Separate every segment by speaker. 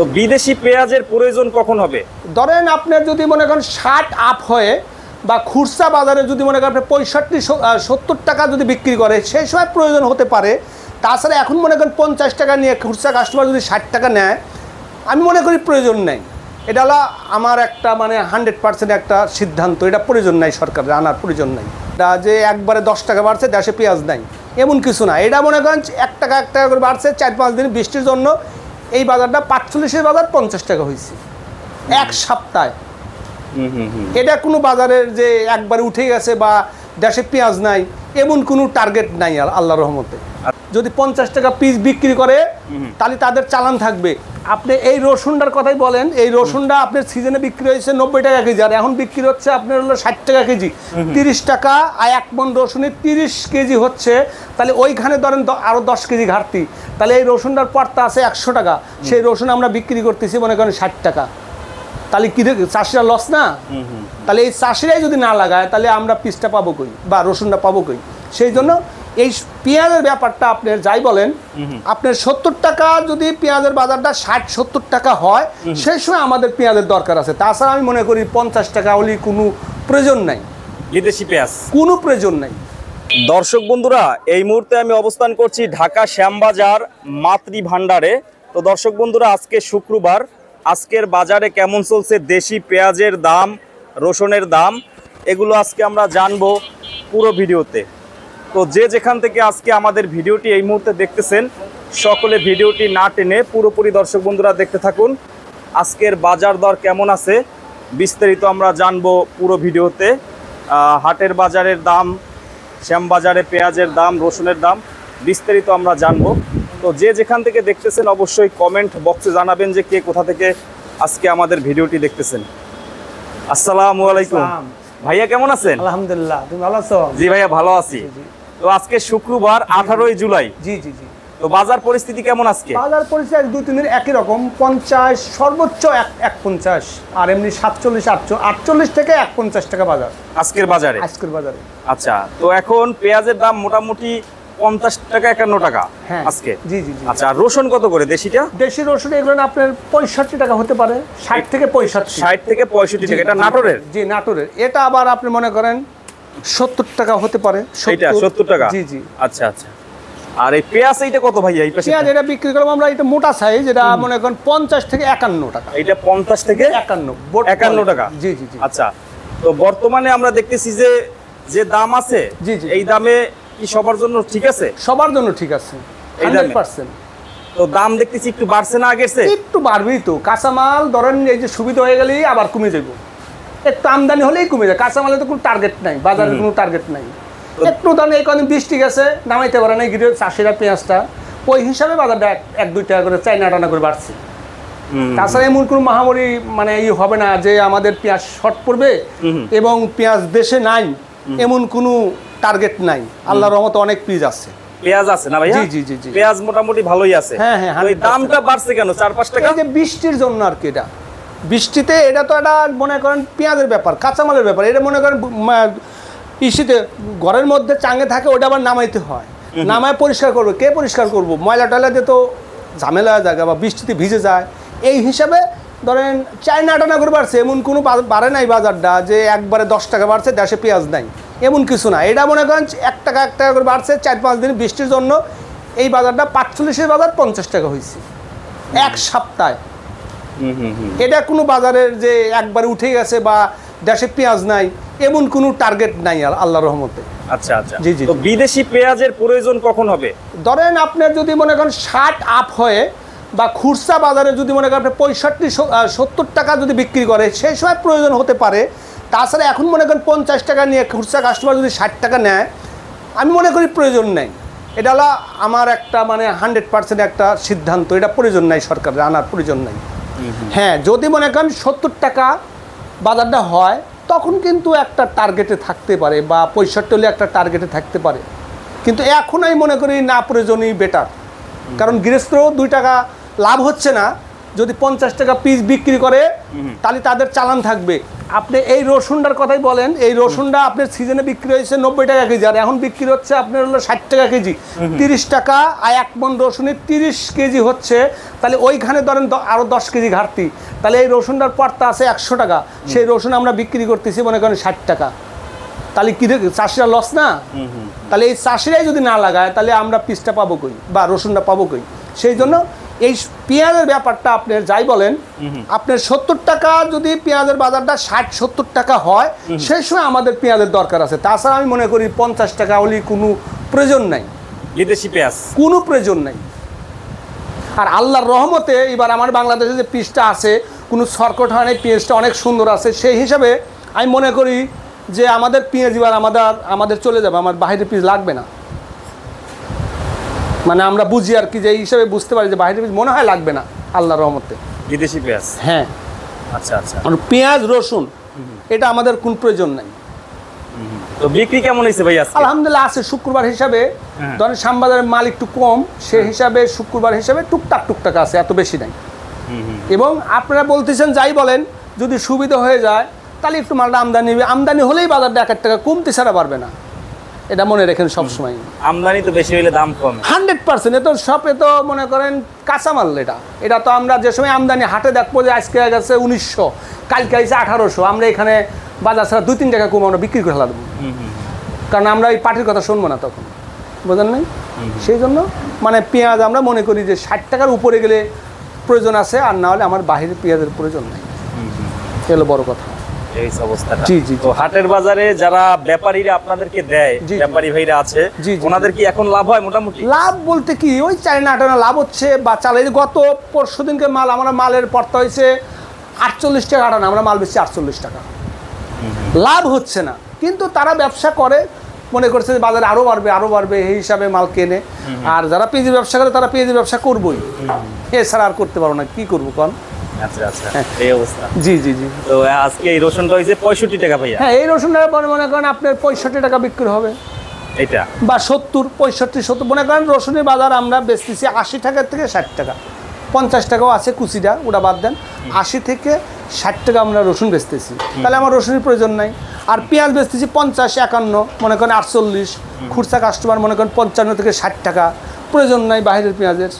Speaker 1: তো বিদেশি পেঁয়াজের প্রয়োজন কখন হবে?
Speaker 2: ধরেন আপনার যদি মনে করেন 60 আপ হয়ে বা খুচরা বাজারে যদি মনে করেন 65-70 টাকা যদি বিক্রি করে সেই সময় প্রয়োজন হতে পারে। তাছাড়া এখন মনে করেন 50 টাকা নিয়ে খুচরা কাস্টমার যদি 60 টাকা নেয়, আমি মনে করি প্রয়োজন নেই। এটা হলো আমার একটা 100% একটা সিদ্ধান্ত, এটা প্রয়োজন নাই, সরকারের আনার প্রয়োজন নাই। এটা যে একবারে 10 টাকা বাড়ছে দেশে পেঁয়াজ নাই এমন কিছু না। এটা মনে করেন 1 টাকা করে বাড়ছে, 4-5 দিন বৃষ্টির জন্য এই বাজারটা 45-এর বাজার 50 টাকা হয়েছে এক সপ্তাহে। এটা কোনো বাজারের যে একবারে উঠে গেছে বা দেশে পেঁয়াজ নাই এমন কোনো টার্গেট নাই আল্লাহর রহমতে। যদি 50 টাকা পিস বিক্রি করে তাহলে তাদের চালান থাকবে। আপনি এই রসুনটার কথাই বলেন, এই রসুনটা আপনার সিজনে বিক্রি হয়েছে 90 টাকা কেজি, আর এখন বিক্রি হচ্ছে আপনার হলো 60 টাকা কেজি। 30 টাকা আর 1 মণ রসুনে 30 কেজি হচ্ছে, তাহলে ওইখানে ধরেন আরও 10 কেজি ঘাটতি। তাহলে এই রসুনটার পড়তা আছে 100 টাকা, সেই রসুন আমরা বিক্রি করতেছি মনে করেন 60 টাকা। তাহলে কি চাষিরা লস না? তাহলে এই চাষিরাই যদি না লাগায় তাহলে আমরা পিসটা পাবো কই বা রসুনটা পাবো কই? সেই জন্য এই পেঁয়াজের ব্যাপারটা আপনার যাই বলেন, আপনার 70 টাকা যদি পেঁয়াজের বাজারটা 60-70 টাকা হয় সেই সময় আমাদের পেঁয়াজের দরকার আছে। তাছাড়া আমি মনে করি 50 টাকা হলে কোনো প্রয়োজন নাই,
Speaker 1: বিদেশি পেঁয়াজ
Speaker 2: কোনো প্রয়োজন নাই।
Speaker 1: দর্শক বন্ধুরা, এই মুহূর্তে আমি অবস্থান করছি ঢাকা শ্যামবাজার মাতৃ ভান্ডারে। তো দর্শক বন্ধুরা, আজকে শুক্রবার, আজকের বাজারে কেমন চলছে দেশি পেঁয়াজের দাম, রসুনের দাম, এগুলো আজকে আমরা জানবো পুরো ভিডিওতে। তো যে যেখান থেকে আজকে আমাদের ভিডিওটি এই মুহূর্তে দেখতেছেন, সকলে ভিডিওটি না টেনে পুরোপুরি দর্শক বন্ধুরা দেখতে থাকুন। আজকের বাজার দর কেমন আছে বিস্তারিত আমরা জানবো পুরো ভিডিওতে। হাটের বাজারের দাম, শ্যামবাজারে পেঁয়াজের দাম, রসুনের দাম বিস্তারিত আমরা জানবো। তো যে যেখান থেকে দেখতেছেন অবশ্যই কমেন্ট বক্সে জানাবেন যে কে কোথা থেকে আজকে আমাদের ভিডিওটি দেখতেছেন। আসসালামু আলাইকুম ভাইয়া, কেমন আছেন?
Speaker 2: আলহামদুলিল্লাহ, তুমি ভালো আছো?
Speaker 1: জি ভাইয়া, ভালো আছি। তো আজকে শুক্রবার 18 জুলাই।
Speaker 2: জি জি জি।
Speaker 1: তো বাজার পরিস্থিতি কেমন আজকে?
Speaker 2: বাজার পরিস্থিতি 2-3 দিন একই রকম, 50 সর্বোচ্চ 150 আর এমনি 47-48 থেকে 150 টাকা বাজার
Speaker 1: আজকের বাজারে। আচ্ছা, তো এখন পেঁয়াজের দাম মোটামুটি 50 টাকা 51 টাকা আজকে।
Speaker 2: জি জি।
Speaker 1: আচ্ছা, রসুন কত করে দেশিটা?
Speaker 2: দেশি রসুন এগুলো আপনার 65 টাকা হতে পারে, 60 থেকে 65
Speaker 1: টাকা। এটা নাটোরের?
Speaker 2: জি, নাটোরের। এটা আবার আপনি মনে করেন 70 টাকা হতে পারে।
Speaker 1: এটা 70 টাকা?
Speaker 2: জি জি।
Speaker 1: আচ্ছা আচ্ছা। আর এই পেঁয়াজ এইটা কত ভাইয়া? এই
Speaker 2: পেঁয়াজ এটা বিক্রি করলাম আমরা, এটা মোটা সাইজ, এটা মনে করেন 50 থেকে 51 টাকা।
Speaker 1: এটা 50 থেকে 51 টাকা?
Speaker 2: জি জি জি।
Speaker 1: আচ্ছা, তো বর্তমানে আমরা দেখতেছি যে দাম আছে,
Speaker 2: জি জি,
Speaker 1: এই দামে কি সবার জন্য ঠিক আছে?
Speaker 2: সবার জন্য ঠিক আছে 100%।
Speaker 1: তো দাম দেখতেছি একটু বাড়ছে না আগের চেয়ে?
Speaker 2: একটু বাড়বেই তো, কাঁচামাল ধরেন এই যে সুবিধা হয়ে গেলেই আবার কমে যাবে, একটু আমদানি হলেই কমে যায়। কাঁচামালে তো কোনো টার্গেট নাই, বাজারে কোনো টার্গেট নাই। একটু ধরেন এই কদিন বৃষ্টি গেছে, নামাইতে পারে না গিয়ে চাষিরা পেঁয়াজটা, ওই হিসাবে বাজারটা 1-2 টাকা করে 4-9 টাকা করে বাড়ছে। তাছাড়া এমন কোনো মহামারী হবে না যে আমাদের পেঁয়াজ শর্ট পড়বে এবং পেঁয়াজ দেশে নাই, এমন কোনো টার্গেট নাই। আল্লাহর রহমতে অনেক পেঁয়াজ আছে না ভাইয়া? জি জি জি জি,
Speaker 1: পেঁয়াজ মোটামুটি ভালোই আছে।
Speaker 2: হ্যাঁ হ্যাঁ।
Speaker 1: ওই দামটা বাড়ছে কেন 4-5 টাকা?
Speaker 2: এই যে বৃষ্টির জন্য আর কি। এটা বৃষ্টিতে, এটা তো এটা মনে করেন পেঁয়াজের ব্যাপার, কাঁচামালের ব্যাপার। এটা মনে করেন ইসিতে ঘরের মধ্যে চাঙে থাকে, ওটা আবার নামাইতে হয়, নামায় পরিষ্কার করবো, কে পরিষ্কার করবো? ময়লা টয়লা দিয়ে তো ঝামেলা হয়ে যায় বা বৃষ্টিতে ভিজে যায়। এই হিসাবে ধরেন 4-9 টাকা করে বাড়ছে, এমন কোনো বাড়ে নাই বাজারটা যে একবারে 10 টাকা বাড়ছে দেশে পেঁয়াজ নাই এমন কিছু না। এটা মনে করেন 1 টাকা করে বাড়ছে, 4-5 দিন বৃষ্টির জন্য এই বাজারটা 45-এর বাজার 50 টাকা হয়েছে এক সপ্তাহে। এটা কোনো বাজারের যে একবারে উঠে গেছে বা দেশে পেঁয়াজ নাই এমন কোনো টার্গেট নাই আল্লাহর রহমতে।
Speaker 1: আচ্ছা আচ্ছা। জি জি। তো বিদেশি পেঁয়াজের প্রয়োজন কখন হবে?
Speaker 2: ধরেন আপনার যদি মনে করেন 60 আপ হয়ে বা খুচরা বাজারে যদি মনে করেন 65-70 টাকা যদি বিক্রি করে সেই সময় প্রয়োজন হতে পারে। তাছাড়া এখন মনে করেন 50 টাকা নিয়ে খুচরা কাস্টমার যদি 60 টাকা নেয়, আমি মনে করি প্রয়োজন নেই। এটা হলো আমার একটা 100% একটা সিদ্ধান্ত, এটা প্রয়োজন নাই, সরকারের আনার প্রয়োজন নাই। হ্যাঁ, যদি মনে করেন 70 টাকা বাজারটা হয় তখন কিন্তু একটা টার্গেটে থাকতে পারে, বা 65 হলে একটা টার্গেটে থাকতে পারে। কিন্তু এখন আমি মনে করি না, প্রয়োজনই বেটার। কারণ গৃহস্থও 2 টাকা লাভ হচ্ছে না। যদি 50 টাকা পিস বিক্রি করে তাহলে তাদের চালান থাকবে। আপনি এই রসুনটার কথাই বলেন, এই রসুনটা আপনার সিজনে বিক্রি হয়েছে 90 টাকা কেজি, আর এখন বিক্রি হচ্ছে আপনার হলো 60 টাকা কেজি। 30 টাকা আর 1 মণ রসুনের 30 কেজি হচ্ছে, তাহলে ওইখানে ধরেন আরও 10 কেজি ঘাটতি, তাহলে এই রসুনটার পড়তা আছে 100 টাকা, সেই রসুন আমরা বিক্রি করতেছি মনে করেন 60 টাকা, তাহলে কি চাষিরা লস না? তাহলে এই চাষিরাই যদি না লাগায় তাহলে আমরা পিসটা পাবো কই বা রসুনটা পাবো কই? সেই জন্য এই পেঁয়াজের ব্যাপারটা আপনার যাই বলেন, আপনার 70 টাকা যদি পেঁয়াজের বাজারটা 60-70 টাকা হয়, সেই সময় আমাদের পেঁয়াজের দরকার আছে। তাছাড়া আমি মনে করি 50 টাকা হলে কোনো প্রয়োজন নাই,
Speaker 1: বিদেশি পেঁয়াজ
Speaker 2: কোনো প্রয়োজন নাই। আর আল্লাহর রহমতে এবার আমার বাংলাদেশে যে পিসটা আছে, কোনো শর্কট হয় না, পেঁয়াজটা অনেক সুন্দর আছে, সেই হিসাবে আমি মনে করি যে আমাদের পেঁয়াজ এবার আমাদের চলে যাবে, আমার বাইরের পিস লাগবে না। মানে আমরা বুঝি আর কি, যে এই হিসাবে বুঝতে পারি যে বাইরের পিস মনে হয় লাগবে না আল্লাহর রহমতে।
Speaker 1: বিদেশি পেঁয়াজ,
Speaker 2: হ্যাঁ।
Speaker 1: আচ্ছা আচ্ছা।
Speaker 2: পেঁয়াজ রসুন এটা আমাদের কোন প্রয়োজন নাই।
Speaker 1: তো বিক্রি কেমন হয়েছে ভাই আজকে?
Speaker 2: আলহামদুলিল্লাহ আছে। শুক্রবার হিসাবে ধরেন শ্যামবাজারের মাল একটু কম, সেই হিসাবে শুক্রবার হিসাবে টুকটাক আছে, এত বেশি নাই। এবং আপনারা বলতেছেন যাই বলেন, যদি সুবিধা হয়ে যায় তাহলে একটু মালটা আমদানি হলেই বাজারটা 1 টাকা কমতে ছাড়া পারবে না, এটা মনে রাখেন সবসময়।
Speaker 1: আমদানি তো বেশি হলে দাম কম
Speaker 2: 100%। এ তো সব, এ তো মনে করেন কাঁচামাল। এটা তো আমরা যে সময় আমদানি হাটে দেখবো যে আজকে গেছে 1900, কালকে আইছে 1800, আমরা এখানে বাজার ছাড়া 2-3 টাকা কম আমরা বিক্রি করে দেবো, কারণ আমরা এই পার্টির কথা শুনবো না তখন, বোঝেন নাই? সেই জন্য মানে পেঁয়াজ আমরা মনে করি যে 60 টাকার উপরে গেলে প্রয়োজন আছে, আর না হলে আমার বাহিরের পেঁয়াজের প্রয়োজন নাই। এগুলো বড় কথা।
Speaker 1: এই অবস্থাটা।
Speaker 2: জি জি।
Speaker 1: তো হাটের বাজারে যারা ব্যাপারীরা আপনাদেরকে দেয়, ব্যাপারী ভাইরা আছে, ওনাদের কি এখন লাভ হয় মোটামুটি?
Speaker 2: লাভ বলতে কি ওই 4-8 লাভ হচ্ছে, বা চালে গত পরশুদিনকে মাল আমরা মালের পড়তা হয়েছে 48 টাকা আটানা, আমরা মাল বেচছি 48 টাকা। লাভ হচ্ছে না, কিন্তু তারা ব্যবসা করে, মনে করছে যে বাজারে আরও বাড়বে এই হিসাবে মাল কেনে। আর যারা পেঁয়াজি ব্যবসা করে তারা পেঁয়াজি ব্যবসা করবোই, এছাড়া আর করতে পারবো না, কি করবো কন?
Speaker 1: আচ্ছা আচ্ছা, এই অবস্থা।
Speaker 2: জি জি জি।
Speaker 1: তো আজকে এই রসুনটা হয়েছে 65 টাকা ভাইয়া।
Speaker 2: হ্যাঁ, এই রসুনটা মনে করেন আপনার 65 টাকা বিক্রি হবে,
Speaker 1: এটা
Speaker 2: বা 70, 65-70 মনে করেন। রসুনের বাজার আমরা বেচতেছি 80 টাকা থেকে 60 টাকা, 50 টাকাও আছে কুচিটা, ওটা বাদ দেন। 80 থেকে 60 টাকা আমরা রসুন বেচতেছি, তাহলে আমার রসুনের প্রয়োজন নাই। আর পেঁয়াজ বেচতেছি 50-51, মনে করেন 48, খুচরা কাস্টমার মনে করেন 55 থেকে 60 টাকা, প্রয়োজন নাই বাইরের পেঁয়াজের।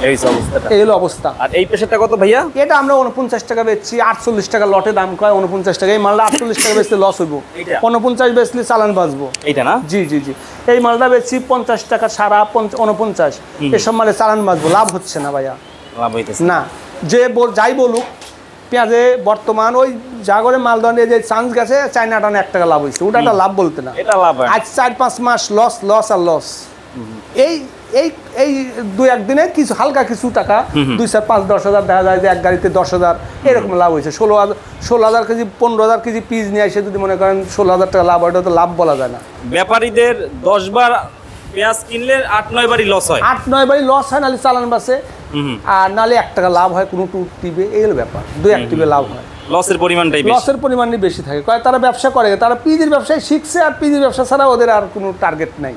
Speaker 1: এই অবস্থাটা,
Speaker 2: এই হলো অবস্থা।
Speaker 1: আর এই পেশাটা কত ভাইয়া?
Speaker 2: এটা আমরা 49 টাকা বেচছি, 48 টাকা লটে দাম কয়, 49 টাকা। এই মালটা 48 টাকা বেচলে লস হইব, 49 বেচলে চালান বাঁচবো।
Speaker 1: এইটা না?
Speaker 2: জি জি জি। এই মালটা বেচছি 50 টাকা সারা 49, এসব মালে চালান বাঁচবো, লাভ হচ্ছে না ভাইয়া,
Speaker 1: লাভ হইতেছে
Speaker 2: না। যে যাই বলুক, পেঁয়াজে বর্তমান ওই জাগরে মাল দণ্ডে যে চান্স গেছে, চায়না টানা 1 টাকা লাভ হয়েছে, ওটা একটা লাভ বলতে না।
Speaker 1: এটা লাভ।
Speaker 2: আজ 4-5 মাস লস আর লস। এই এই এই 2-1 দিনে কিছু হালকা কিছু টাকা, 2-4-5-10 হাজার দেখা যায় যে এক গাড়িতে 10 হাজার এরকম লাভ হয়েছে। 16,000 কেজি 15,000 কেজি পিস নিয়ে এসে যদি মনে করেন 16,000 টাকা লাভ হয়, ওটা তো লাভ বলা যায় না।
Speaker 1: ব্যাপারীদের 10 বার পেঁয়াজ কিনলে 8-9 বারই লস হয়,
Speaker 2: 8-9 বারই লস হয়, নাহলে চালান বাসে, আর নাহলে 1 টাকা লাভ হয় কোনো টুর টিপে, এই হলো ব্যাপার। 2-1 টিপে লাভ হয়,
Speaker 1: লসের পরিমাণটাই বেশি,
Speaker 2: লসের পরিমাণই বেশি থাকে। তারা ব্যবসা করে, তারা পিজির ব্যবসায় শিখছে, আর পিজির ব্যবসা ছাড়া ওদের আর কোনো টার্গেট নাই।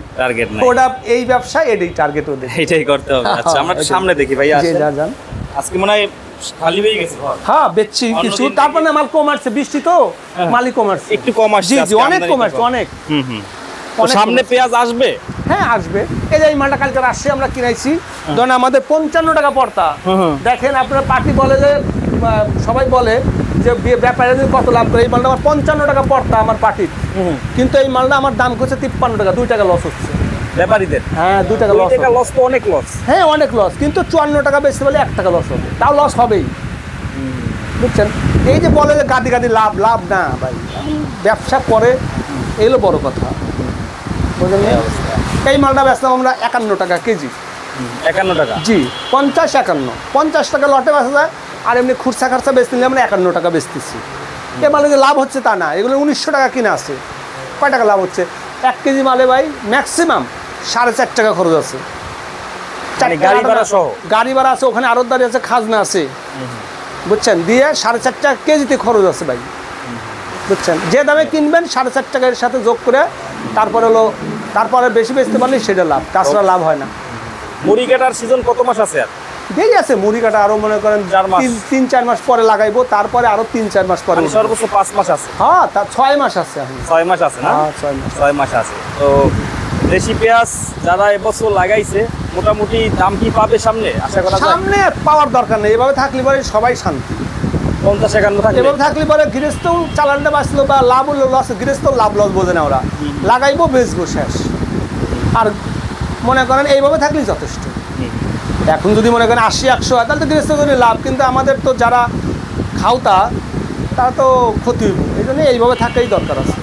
Speaker 2: ওটা এই ব্যবসা, এটাই টার্গেট ওদের,
Speaker 1: এটাই করতে হবে। আচ্ছা, আমরা সামনে দেখি ভাই।
Speaker 2: যান
Speaker 1: আজকে মনে হয় খালি হয়ে গেছে ঘর।
Speaker 2: হ্যাঁ, বেচছি কিছু, তারপরে মাল কম আসছে, বৃষ্টি তো মালই কম আসছে,
Speaker 1: একটু কম আসছে।
Speaker 2: জি জি, অনেক কম আসছে, অনেক।
Speaker 1: সামনে পেঁয়াজ আসবে?
Speaker 2: হ্যাঁ আসবে। এই যে এই মালটা কালকে আসছে, আমরা কিনাইছি, ধরেন আমাদের 55 টাকা পড়তা। দেখেন আপনার পার্টি বলে যে, সবাই বলে যে ব্যাপারে কত লাভ করে, এই মালটা আমার 55 টাকা পড়তা আমার পার্টির, কিন্তু এই মালটা আমার দাম করছে 53 টাকা, 2 টাকা লস হচ্ছে
Speaker 1: ব্যাপারীদের।
Speaker 2: হ্যাঁ, 2 টাকা লস।
Speaker 1: লস তো অনেক লস।
Speaker 2: হ্যাঁ, অনেক লস, কিন্তু 54 টাকা বেচতে বলে 1 টাকা লস হবে, তাও লস হবেই, বুঝছেন? এই যে বলে যে গাদি লাভ না ভাই, ব্যবসা করে, এগুলো বড় কথা, বুঝলেন? এই মালটা বেচলাম আমরা 51 টাকা কেজি।
Speaker 1: 51 টাকা?
Speaker 2: জি, 50 টাকা লটে বেচা যায়, আর এমনি খুচরা খার্চা বেচতে নিলে আমরা 51 টাকা বেচতেছি। এ মালে যে লাভ হচ্ছে তা না, এগুলো 1900 টাকা কিনা আছে, কয় টাকা লাভ হচ্ছে? 1 কেজি মালে ভাই ম্যাক্সিমাম 4.5 টাকা খরচ আছে,
Speaker 1: গাড়ি ভাড়া সহ।
Speaker 2: গাড়ি ভাড়া আছে, ওখানে আড়তদারি আছে, খাজনা আছে, বুঝছেন? দিয়ে 4.5 টাকা কেজিতে খরচ আছে ভাই, বুঝছেন? যে দামে কিনবেন 4.5 টাকার সাথে যোগ করে, তারপরে বেশি বেচতে পারলে সেটা লাভ, তাছাড়া লাভ হয় না।
Speaker 1: মুড়ি কাটার সিজন কত মাস আছে?
Speaker 2: দেরি আছে মুড়ি কাটা, আরো মনে করেন
Speaker 1: 4 মাস।
Speaker 2: 3-4 মাস পরে লাগাইবো, তারপরে আরো 3-4 মাস পরে
Speaker 1: মানে সর্বোচ্চ 5 মাস আছে।
Speaker 2: হ্যাঁ, তা 6 মাস আছে এখন।
Speaker 1: 6 মাস আছে না?
Speaker 2: হ্যাঁ, 6 মাস।
Speaker 1: 6 মাস আছে। তো দেশি পেঁয়াজ যারা এবছর লাগাইছে মোটামুটি দাম কি পাবে সামনে আশা করা যায়?
Speaker 2: সামনে পাওয়ার দরকার নেই, এভাবে থাকলে পরে সবাই শান্তি।
Speaker 1: 50-51 থাকবে।
Speaker 2: এভাবে থাকলে পরে গৃহস্থ চালানটা বাঁচলো বা লাভ হলো লস, গৃহস্থ লাভ লস বোঝে না ওরা, লাগাইবো বেচবো শেষ। আর মনে করেন এইভাবে থাকলেই যথেষ্ট। এখন যদি মনে করেন 80-100 হয় তাহলে তো গৃহস্থ জন্য লাভ, কিন্তু আমাদের তো যারা খাওতা তারা তো ক্ষতি হইব, এই জন্য এইভাবে থাকাই দরকার আছে।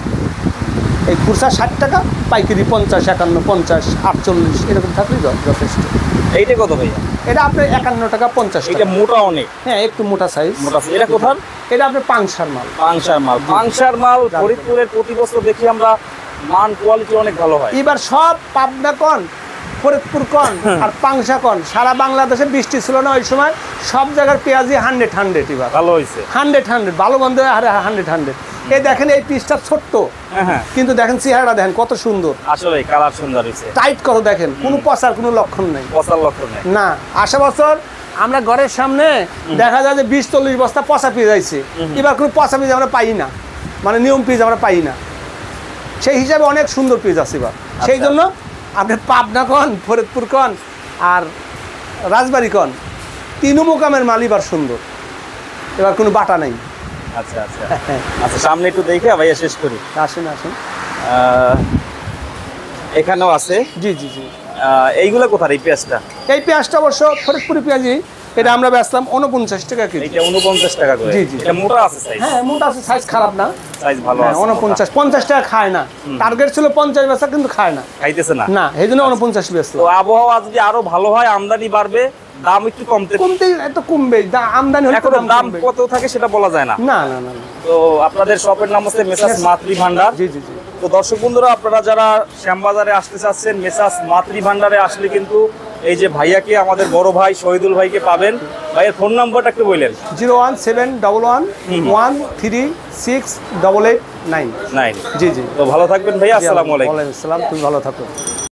Speaker 2: এই খুচরা 60 টাকা, পাইকারি 50, 51, 50, 48 এরকম থাকলেই যথেষ্ট।
Speaker 1: এইটা কত ভাইয়া?
Speaker 2: এটা আপনার 51 টাকা 50
Speaker 1: এটা
Speaker 2: টাকা।
Speaker 1: মোটা অনেক।
Speaker 2: হ্যাঁ, একটু মোটা সাইজ।
Speaker 1: মোটা এটা কোথার?
Speaker 2: এটা আপনার পাংশার মাল।
Speaker 1: পাংশার মাল। পাংশার মাল ফরিদপুরের প্রতি বছর দেখি আমরা মান কোয়ালিটি অনেক ভালো হয়।
Speaker 2: এবার সব পাবনা কন, ফরিদপুর কন আর পাংশা কন, সারা বাংলাদেশে বৃষ্টি ছিল না ওই সময়, সব জায়গার পেঁয়াজি 100 এবার
Speaker 1: ভালো হয়েছে।
Speaker 2: 100 ভালো গন্ধ 100। এই দেখেন এই পিসটা ছোট্ট,
Speaker 1: হ্যাঁ,
Speaker 2: কিন্তু দেখেন চেহারাটা দেখেন কত সুন্দর,
Speaker 1: আসলে কালার সুন্দর হয়েছে।
Speaker 2: টাইট কত দেখেন, কোনো পচার কোনো লক্ষণ নেই।
Speaker 1: পচার লক্ষণ নেই
Speaker 2: না, আসা বছর আমরা ঘরের সামনে দেখা যায় যে 20-40 বস্তা পচা পেয়ে যাইছে, এবার কোনো পচা পিস আমরা পাই না, মানে নিয়ম পিস আমরা পাই না, সেই হিসাবে অনেক সুন্দর পিস আছে এবার। সেই জন্য আপনি পাবনা কন, ফরিদপুর কন আর রাজবাড়ি কন, তিনু মোকামের মাল এবার সুন্দর, এবার কোনো বাটা নেই।
Speaker 1: আচ্ছা আচ্ছা আচ্ছা, সামনে একটু দেখে ভাইয়া শেষ করি।
Speaker 2: আসেন আসেন।
Speaker 1: এখানেও আছে।
Speaker 2: জি জি জি।
Speaker 1: এইগুলা কোথায় এই পেঁয়াজটা?
Speaker 2: এই পেঁয়াজটা অবশ্য ফরিদপুরি পেঁয়াজি, এটা আমরা বেচলাম 49 টাকা কেজি।
Speaker 1: এটা 49 টাকা করে।
Speaker 2: জি, জি।
Speaker 1: এটা মোটা আছে সাইজ।
Speaker 2: হ্যাঁ, মোটা আছে, সাইজ খারাপ না,
Speaker 1: সাইজ ভালো
Speaker 2: হ্যাঁ,
Speaker 1: আছে।
Speaker 2: 49 টাকা খায় না, টার্গেট ছিল 50 বেচা, কিন্তু খায় না,
Speaker 1: খাইতেছে না।
Speaker 2: না, এই জন্য 49 বেচলো।
Speaker 1: তো আবহাওয়া যদি আরো ভালো হয়, আমদানি বাড়বে, দাম একটু কমতে
Speaker 2: কমতেই এত কমবে, আমদানি হলে তো
Speaker 1: এখন দাম
Speaker 2: কমবে।
Speaker 1: কত থাকে সেটা বলা যায় না।
Speaker 2: না না না না।
Speaker 1: তো আপনাদের শপের নাম হচ্ছে মেসাস মাতৃ ভান্ডার।
Speaker 2: জি জি জি।
Speaker 1: তো দর্শক বন্ধুরা, আপনারা যারা শ্যামবাজারে আসতে চাচ্ছেন, মেসাস মাতৃ ভান্ডারে আসলে কিন্তু এই যে ভাইয়াকে, আমাদের বড় ভাই শহীদুল ভাইকে পাবেন। ভাইয়ের ফোন নাম্বারটা একটু বললেন।
Speaker 2: 01711136889।
Speaker 1: 9।
Speaker 2: জি জি।
Speaker 1: তো ভালো থাকবেন ভাইয়া, আসসালামু আলাইকুম।
Speaker 2: ওয়ালাইকুম আসসালাম, তুমি ভালো থাকো।